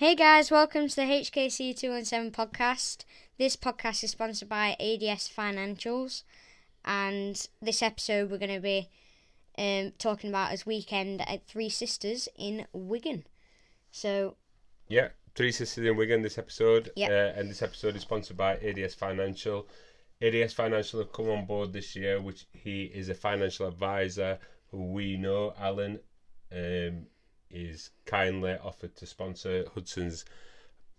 Hey guys, welcome to the HKC 217 podcast. This podcast is sponsored by ADS Financials, and this episode we're going to be talking about his weekend at Three Sisters in Wigan. So, yeah, Three Sisters in Wigan this episode, Yep. And this episode is sponsored by ADS Financial. ADS Financial have come on board this year, which he is a financial advisor who we know, Alan, is kindly offered to sponsor Hudson's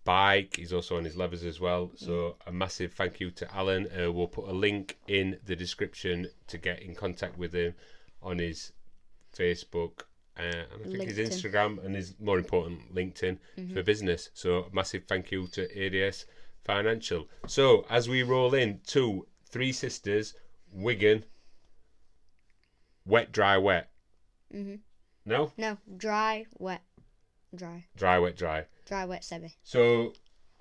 bike. He's also on his levers as well. So a massive thank you to Alan. We'll put a link in the description to get in contact with him on his Facebook and I think his Instagram and his, more important, LinkedIn for business. So a massive thank you to ADS Financial. So as we roll in to Three Sisters, Wigan, wet, dry, wet. No? No, dry, wet, dry. Dry, wet, dry. Dry, wet, Sebby. So,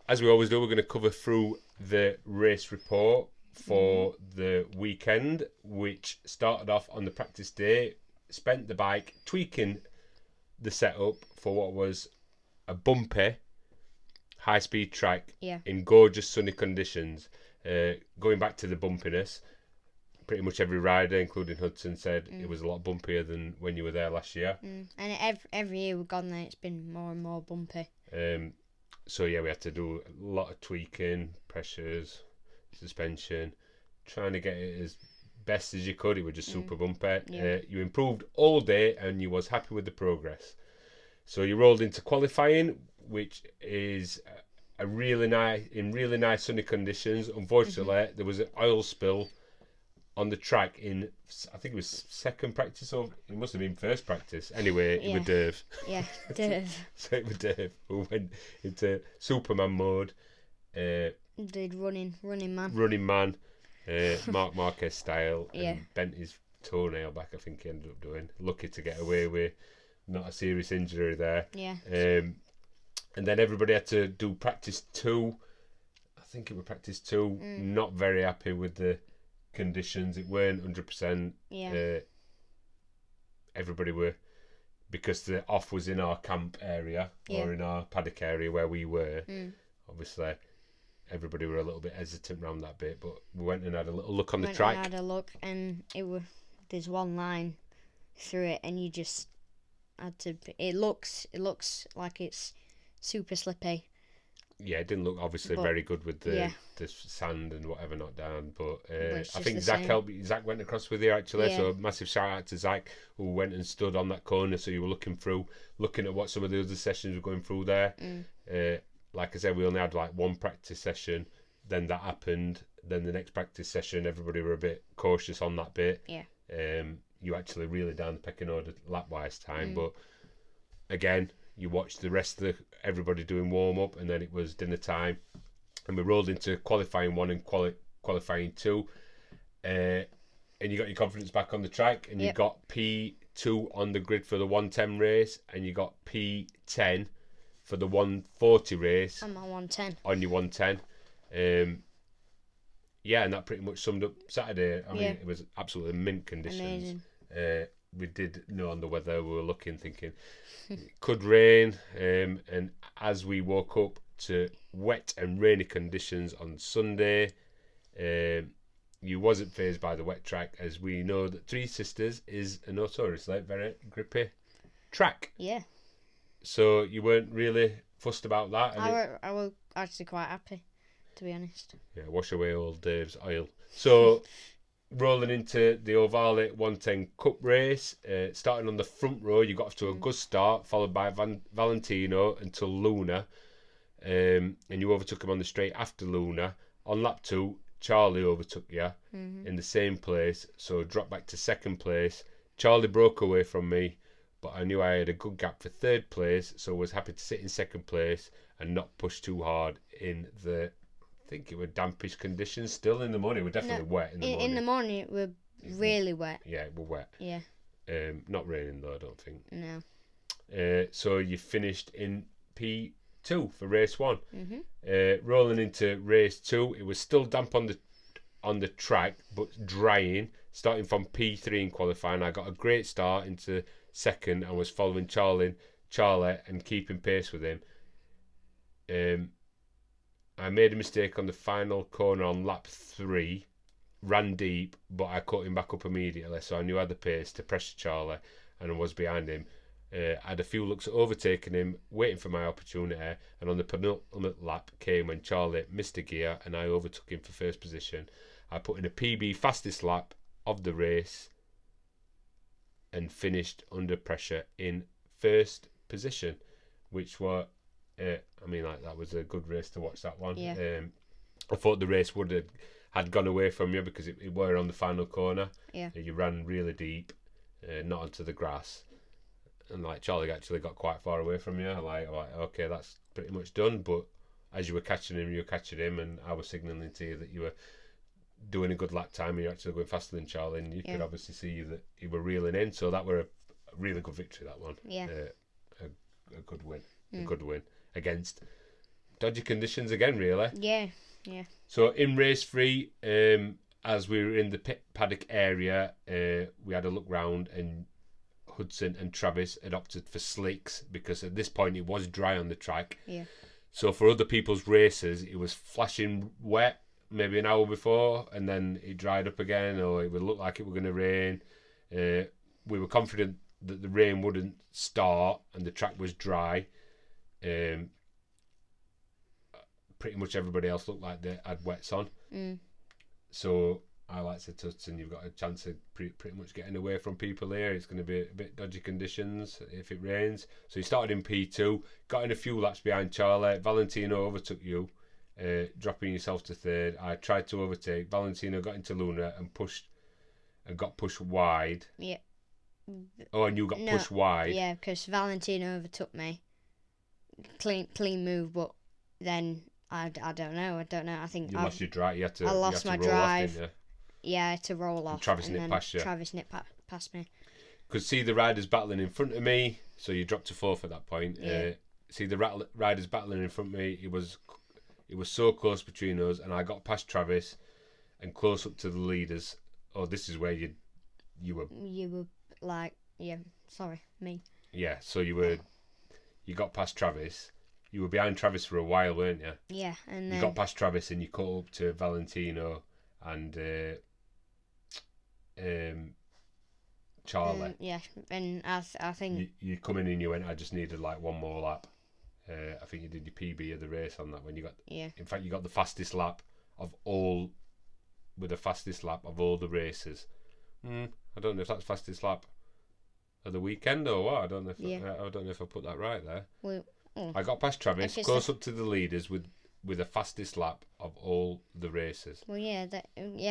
as we always do, we're going to cover through the race report for the weekend, which started off on the practice day. Spent the bike tweaking the setup for what was a bumpy, high-speed track in gorgeous sunny conditions. Going back to the bumpiness, pretty much every rider, including Hudson, said it was a lot bumpier than when you were there last year. And every year we've gone there, it's been more and more bumpy. So yeah, we had to do a lot of tweaking, pressures, suspension, trying to get it as best as you could. It was just super bumpy. You improved all day and you was happy with the progress. So you rolled into qualifying, which is a really nice sunny conditions. Unfortunately, there was an oil spill on the track in, I think it was second practice, or it must have been first practice. Anyway, it was Dave. Yeah, Dave. So it was Dave who went into Superman mode. Did running man. Running man, Mark Marquez style, and bent his toenail back, I think he ended up doing. Lucky to get away with not a serious injury there. Yeah. And then everybody had to do practice 2. I think it was practice 2. Not very happy with the conditions. It weren't 100%. Everybody were, because the off was in our camp area or in our paddock area where we were. Obviously, everybody were a little bit hesitant around that bit, but we went and had a little look on the track. Had a look, and there's one line through it, and you just had to. It looks like it's super slippy. Yeah, it didn't look obviously very good with the sand and whatever knocked down, but I think Zach helped. Zach went across with you actually, so massive shout out to Zach who went and stood on that corner. So you were looking at what some of the other sessions were going through there. Like I said, we only had like one practice session. Then that happened. Then the next practice session, everybody were a bit cautious on that bit. You actually really down the pecking order lap wise time, but again, you watched the rest of everybody doing warm up, and then it was dinner time, and we rolled into qualifying 1 and qualifying 2, and you got your confidence back on the track, and you got P2 on the grid for the 110 race, and you got P10 for the 140 race. On my 110. On your 110. And that pretty much summed up Saturday. I mean, it was absolutely mint conditions. Amazing. We did know on the weather, we were looking, thinking it could rain, and as we woke up to wet and rainy conditions on Sunday, you wasn't fazed by the wet track, as we know that Three Sisters is a notoriously very grippy track. Yeah. So you weren't really fussed about that. I was actually quite happy, to be honest. Yeah, wash away old Dave's oil. So rolling into the Ovale 110 Cup race, starting on the front row, you got off to a good start, followed by Valentino until Luna, and you overtook him on the straight after Luna. On lap 2, Charlie overtook you in the same place, so dropped back to second place. Charlie broke away from me, but I knew I had a good gap for third place, so was happy to sit in second place and not push too hard in the, I think it were dampish conditions. Still in the morning, we're definitely wet in the morning. In the morning, it were really wet. Yeah, it were wet. Yeah. Not raining though, I don't think. No. So you finished in P2 for race 1. Rolling into race 2, it was still damp on the track, but drying. Starting from P3 in qualifying, I got a great start into second and was following Charlie and keeping pace with him. I made a mistake on the final corner on lap 3, ran deep, but I cut him back up immediately, so I knew I had the pace to pressure Charlie, and I was behind him. I had a few looks at overtaking him, waiting for my opportunity, and on the penultimate lap came when Charlie missed a gear and I overtook him for first position. I put in a PB fastest lap of the race and finished under pressure in first position, which were, that was a good race to watch, that one. Yeah. I thought the race had gone away from you because it were on the final corner. Yeah. You ran really deep, not onto the grass, and like Charlie actually got quite far away from you. Like okay, that's pretty much done. But as you were catching him, and I was signalling to you that you were doing a good lap time, and you're actually going faster than Charlie, and you could obviously see that you were reeling in. So that were a really good victory, that one. Yeah. A good win. A good win against dodgy conditions again, really. Yeah. So in race 3, as we were in the pit paddock area, we had a look round, and Hudson and Travis had opted for slicks because at this point it was dry on the track. Yeah. So for other people's races, it was flashing wet maybe an hour before, and then it dried up again, or it would look like it were going to rain. We were confident that the rain wouldn't start and the track was dry. Pretty much everybody else looked like they had wets on. So I like to Hudson, you've got a chance of pretty much getting away from people here. It's going to be a bit dodgy conditions if it rains. So you started in P2, got in a few laps behind Charlie. Valentino overtook you, dropping yourself to third. I tried to overtake. Valentino got into Luna and got pushed wide. Yeah. Oh, and you got pushed wide. Yeah, because Valentino overtook me. Clean move, but then I don't know. I think you lost your drive. I lost my drive. Off, didn't you? Yeah, I had to roll off. And Travis nipped past you. Travis nipped past me. Could see the riders battling in front of me, so you dropped to fourth at that point. Yeah. See the riders battling in front of me. It was so close between us, and I got past Travis and close up to the leaders. Oh, this is where you were. You were like, yeah. Sorry, me. Yeah, so you got past Travis. You were behind Travis for a while, weren't you? Yeah, and then you got past Travis and you caught up to Valentino and Charlie. Yeah, and I think you come in and you went, I just needed like one more lap. I think you did your PB of the race on that when you got. Yeah. In fact, you got the fastest lap of all, with the fastest lap of all the races. I don't know if that's fastest lap of the weekend or what. I don't know if I put that right there. Well, I got past Travis, close up to the leaders with the fastest lap of all the races. Well, yeah,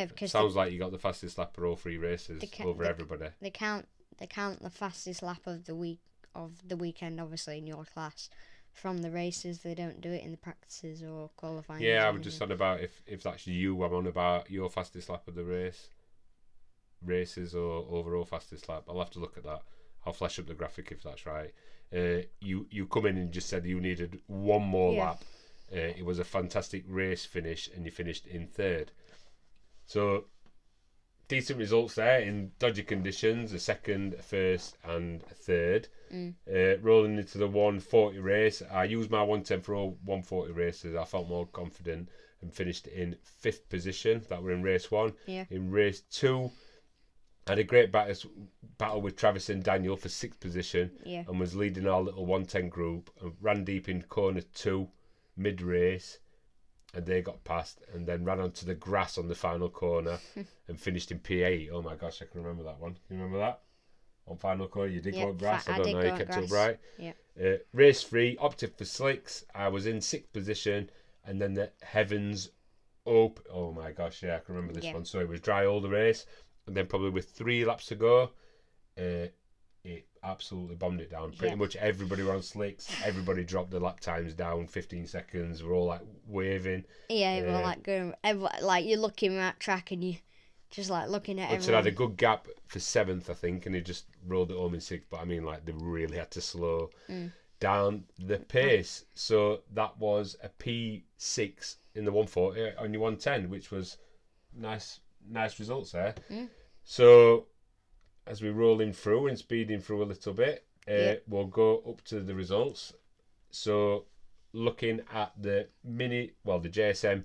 because sounds like you got the fastest lap of all 3 races over everybody. They count the fastest lap of the weekend, obviously in your class, from the races. They don't do it in the practices or qualifying. Yeah, I was just on about if that's you. I'm on about your fastest lap of the races or overall fastest lap. I'll have to look at that. I'll flash up the graphic if that's right. You come in and just said you needed one more lap. It was a fantastic race finish, and you finished in third. So decent results there in dodgy conditions: a second, a first, and a third. Rolling into the 140 race, I used my 110 for all 140 races. I felt more confident and finished in 5th position. That were in race 1. Yeah. In race 2, I had a great battle with Travis and Daniel for 6th position, and was leading our little 110 group, and ran deep in corner 2 mid-race, and they got past, and then ran onto the grass on the final corner and finished in P8. Oh my gosh, I can remember that one. You remember that? On final corner, you did go grass. I don't know, you kept it up right. Yeah. Race 3, opted for slicks. I was in 6th position, and then the heavens open. Oh my gosh, yeah, I can remember this one. So it was dry all the race, and then probably with 3 laps to go, it absolutely bombed it down. Pretty much everybody were on slicks. Everybody dropped the lap times down 15 seconds. We're all like waving. Yeah, we're like going, like you're looking at track and you just like looking at Hudson had a good gap for 7th, I think, and he just rolled it home in 6th. But I mean, like, they really had to slow down the pace. So that was a P6 in the 140 on your 110, which was nice results there. So as we're rolling through and speeding through a little bit, we'll go up to the results. So looking at the JSM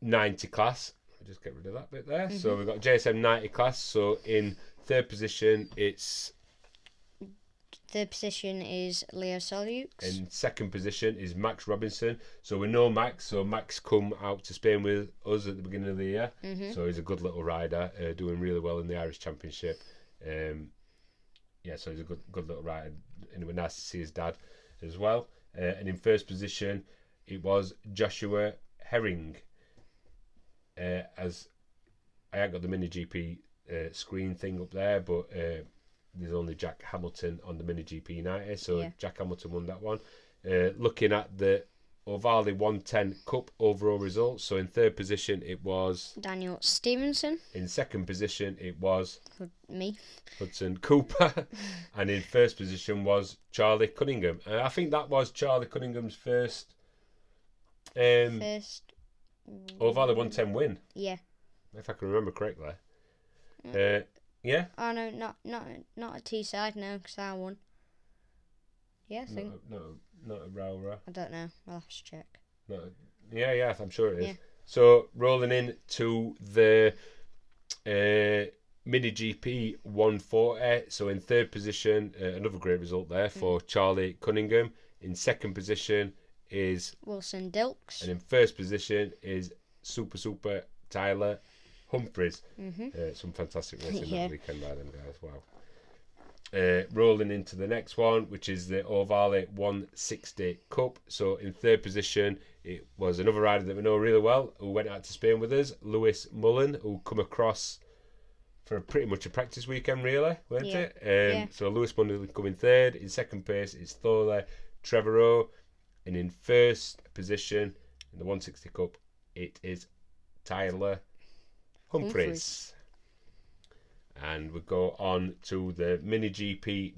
90 class. I'll just get rid of that bit there. So we've got JSM 90 class. So in third position is Leo Solux. In second position is Max Robinson. So we know Max. So Max come out to Spain with us at the beginning of the year. So he's a good little rider, doing really well in the Irish Championship. So he's a good little rider. And it was nice to see his dad as well. And in first position, it was Joshua Herring. As I haven't got the mini GP screen thing up there, but there's only Jack Hamilton on the mini GP 90, so Jack Hamilton won that one. Looking at the Ovale 110 Cup overall results, so in third position it was Daniel Stevenson. In second position it was me, Hudson Cooper, and in first position was Charlie Cunningham. I think that was Charlie Cunningham's first Ovale 110 win. Yeah, if I can remember correctly. Yeah. Oh no, not a T-side, no, because I won. Yeah, I think. Not a Rowra. I don't know. I'll have to check. Yeah, I'm sure it is. Yeah. So rolling in to the mini GP 140. So in third position, another great result there for Charlie Cunningham. In second position is Wilson Dilks, and in first position is super Tyler Humphreys. Some fantastic racing that weekend by them guys. Wow. Rolling into the next one, which is the Ovale 160 Cup. So in third position, it was another rider that we know really well, who went out to Spain with us, Lewis Mullen, who come across for pretty much a practice weekend, really, weren't it? So Lewis Mullen coming third. In second place is Thole Trevorrow, and in first position in the 160 Cup, it is Tyler Humphreys. And we go on to the mini GP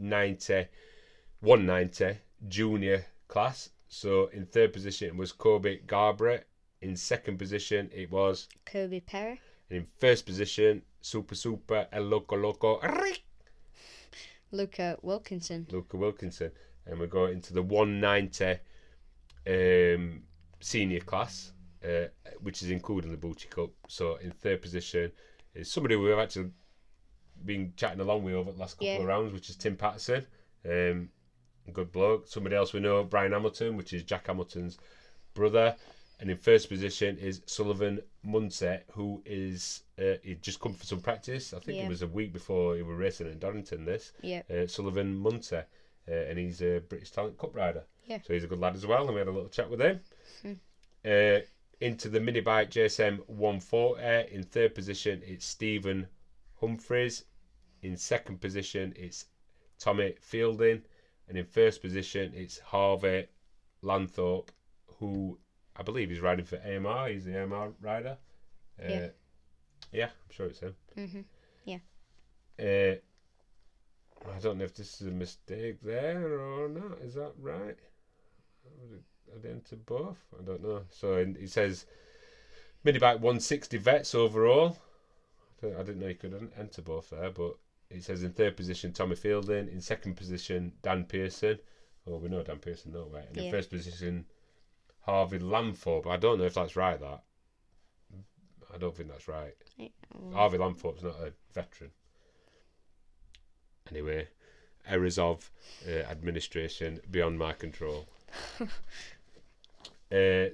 190 junior class. So in third position it was Kobe Garbrandt. In second position it was Kobe Perry. And in first position, super El Loco Luca Wilkinson. And we go into the 190 senior class, which is including the Bucci Cup. So in third position is somebody we've actually been chatting along with over the last couple of rounds, which is Tim Patterson. Good bloke. Somebody else we know, Brian Hamilton, which is Jack Hamilton's brother. And in first position is Sullivan Munset, who is he'd just come for some practice. I think it was a week before he was racing in Dorrington. Sullivan Munset, and he's a British Talent Cup rider. So he's a good lad as well, and we had a little chat with him. Into the mini bike JSM 140. In third position it's Stephen Humphreys. In second position it's Tommy Fielding, and in first position it's Harvey Lanthorpe, who I believe he's riding for AMR. He's the AMR rider. I'm sure it's him. I don't know if this is a mistake there or not. Is that right? Are they into both? I don't know. So it says mini bike 160 vets overall. I didn't know you could enter both there, but it says in third position Tommy Fielding, in second position Dan Pearson. Oh, we know Dan Pearson, no way. And in first position Harvey Lanthorpe. I don't know if that's right. I don't think that's right. Harvey Lanthorpe's not a veteran. Anyway, errors of administration beyond my control.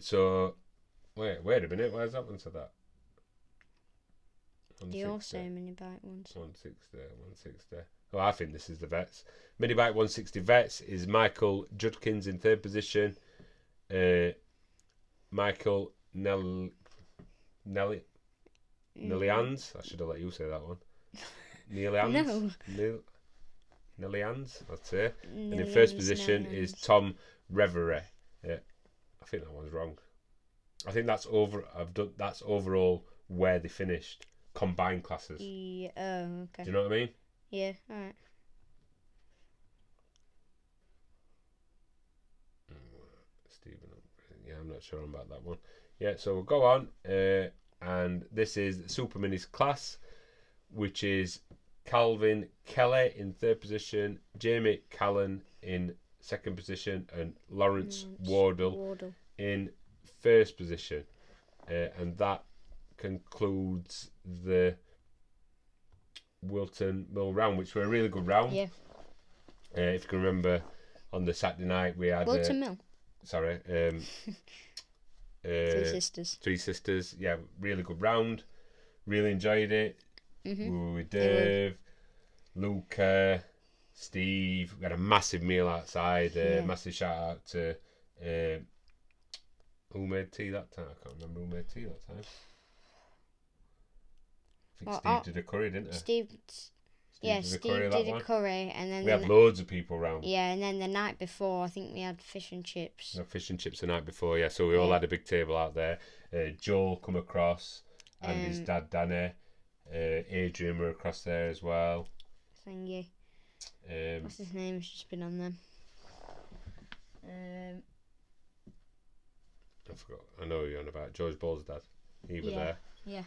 So wait a minute. Why has that one said that? They all say mini bike 160. Oh, I think this is the vets. Mini bike 160 vets is Michael Judkins in third position. Michael Nellyans. I should have let you say that one. Nellyans. Nellyans, I'd say. And in first position is Tom Reverie. I think that one's wrong. I think that's that's overall where they finished. Combined classes. Yeah, okay. Do you know what I mean? Yeah, alright. Stephen, I'm not sure about that one. Yeah, so we'll go on. And this is the Super Minis class, which is Calvin Kelly in third position, Jamie Callan in second position, and Lawrence Wardle in first position. And that concludes the Wilton Mill round, which were a really good round. Yeah. If you can remember, on the Saturday night we had Wilton Mill. Sorry. Three Sisters. Yeah, really good round. Really enjoyed it. We were with Dave, Luca, Steve. We had a massive meal outside. Massive shout out to who made tea that time. I can't remember who made tea that time. I think Steve did a curry, didn't he? Steve did a curry, and then we had loads of people around. Yeah, and then the night before, I think we had fish and chips. No, fish and chips the night before, yeah. So we all had a big table out there. Joel come across, and his dad Danny, Adrian were across there as well. Thingy. What's his name? It's just been on them. I forgot. I know who you're on about. George Ball's dad. He was there. Yeah.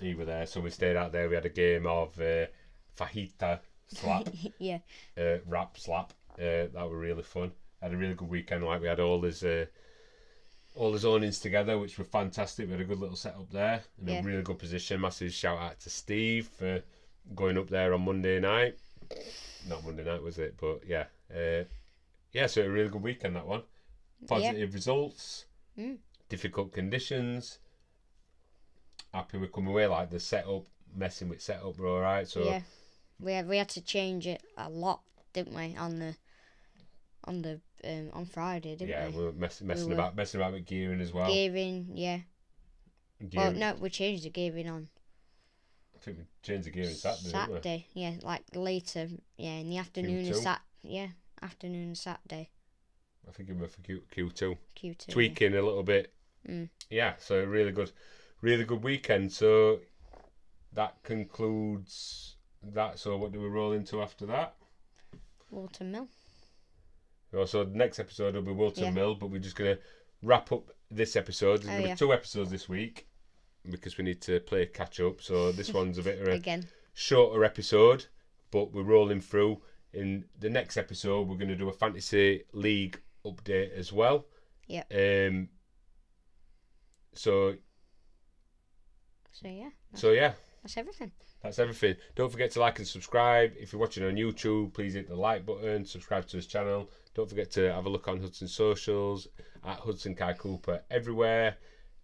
He was there. So we stayed out there. We had a game of fajita slap. Yeah. Rap slap. That were really fun. Had a really good weekend. Like we had all his awnings together, which were fantastic. We had a good little setup there in a really good position. Massive shout out to Steve for going up there on Monday night. Not Monday night, was it? But yeah. So a really good weekend, that one. Positive results. Difficult conditions. Happy we come away. Like the setup, messing with setup, we're all right. So yeah, we had to change it a lot, didn't we? On Friday, didn't we? Yeah, we were messing about with gearing as well. Gearing, yeah. Well, no, we changed the gearing on. I think we changed the gearing Saturday. Saturday, yeah, like later, yeah, in the afternoon afternoon of Saturday. I think it was for Q2. Q2. Tweaking a little bit. Yeah, so really good weekend. So that concludes that. So what do we roll into after that? Wilton Mill. So the next episode will be Wilton Mill, but we're just going to wrap up this episode. There's going to be 2 episodes this week because we need to play catch up. So this one's a bit of a shorter episode, but we're rolling through. In the next episode, we're going to do a fantasy league update as well. Yeah. So yeah. That's everything. That's everything. Don't forget to like and subscribe. If you're watching on YouTube, please hit the like button. Subscribe to this channel. Don't forget to have a look on Hudson socials at Hudson Kai Cooper everywhere.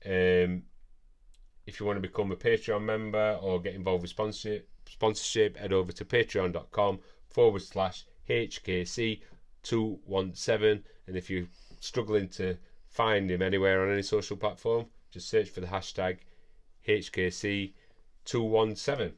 If you want to become a Patreon member or get involved with sponsorship, head over to patreon.com/HKC217. And if you're struggling to find him anywhere on any social platform, just search for the hashtag HKC217.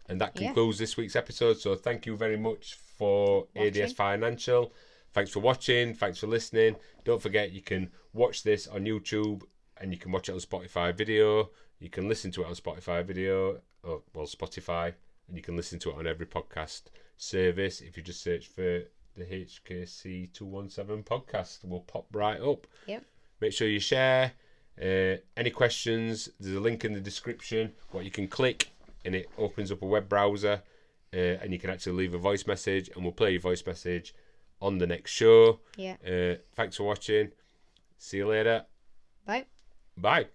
And that concludes this week's episode. So thank you very much for ADS Financial. Thanks for watching. Thanks for listening. Don't forget you can watch this on YouTube and you can watch it on Spotify video. You can listen to it on Spotify video, Spotify, and you can listen to it on every podcast service. If you just search for the HKC217 podcast, we'll pop right up. Yep. Make sure you share. Any questions, there's a link in the description what you can click and it opens up a web browser and you can actually leave a voice message and we'll play your voice message on the next show. Yeah. Thanks for watching. See you later. Bye. Bye.